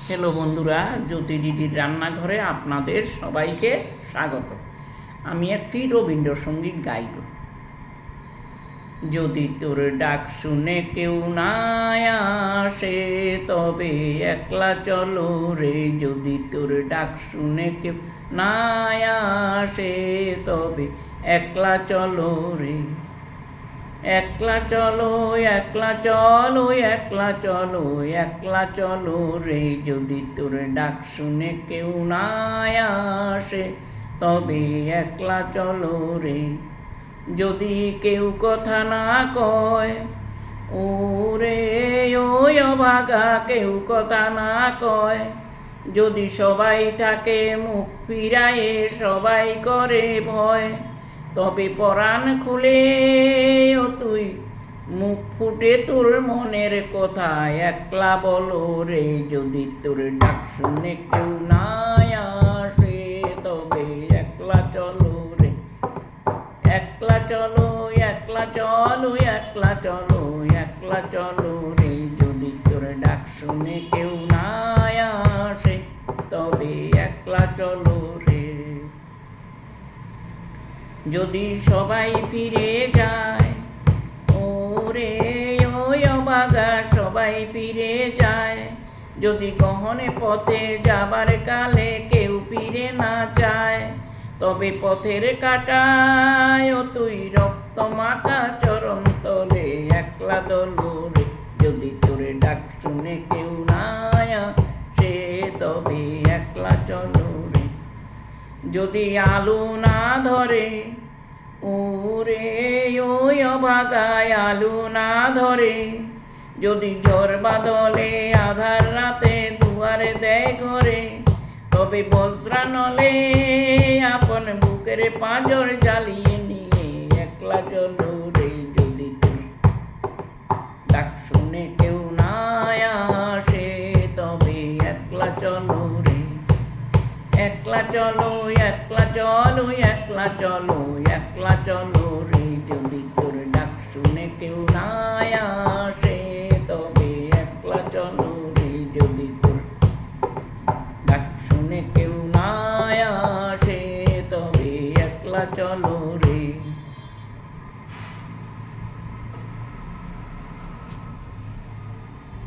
Hello বন্ধুরা, জ্যোতি দিদির রান্নাঘরে আপনাদের সবাইকে স্বাগত। আমি একটি রবীন্দ্রসঙ্গীত গাইব। যদি তোর ডাক শুনে কেউ না আসে তবে একলা চলো রে। যদি তোর ডাক শুনে কেউ না আসে তবে একলা চলো রে। একলা চলো, একলা চলো, একলা চলো, একলা চলো রে। যদি তোর ডাক শুনে কেউ না আসে তবে একলা চলো রে। যদি কেউ কথা না কয়, ওরে ওই অভাগা কেউ কথা না কয়। যদি সবাই থাকে মুখ ফিরায়ে, সবাই করে ভয়, তবে পরাণ খুলে ও তুই মুখ ফুটে তোর মনের কথা একলা বলো রে। যদি তোর ডাক শুনে কেউ না আসে তবে একলা চলো রে। একলা চলো, একলা চলো, একলা চলো, একলা চলো রে। যদি তোর ডাক শুনে কেউ না আসে তবে একলা চলো রে। যদি সবাই ফিরে যায়, ওরে ওই অভাগা সবাই ফিরে যায়। যদি গহনে পথে যাবার কালে কেউ ফিরে না যায়, তবে পথের কাটায় ও তুই রক্ত মাখা চরণ তলে একলা দলো রে। যদি তোর ডাক শুনে কেউ না আসে তবে একলা চলো রে। যদি আলো না ধরে, ওরে ওই অভাগায় আলো না ধরে। যদি ঝড় বাদলে আধার রাতে দুয়ারে দেয় ঘরে, তবে বজ্রা নলে আপন বুকের পাঁজর জ্বালিয়ে নিয়ে একলা চলো রে। যদি তোর ডাক শুনে কেউ না আসে তবে একলা চলো রে। একলা চলো, একলা চলো, একলা চলো, একলা চলো রে। যদি তোর ডাক শুনে কেউ না আসে তবে একলা চলো।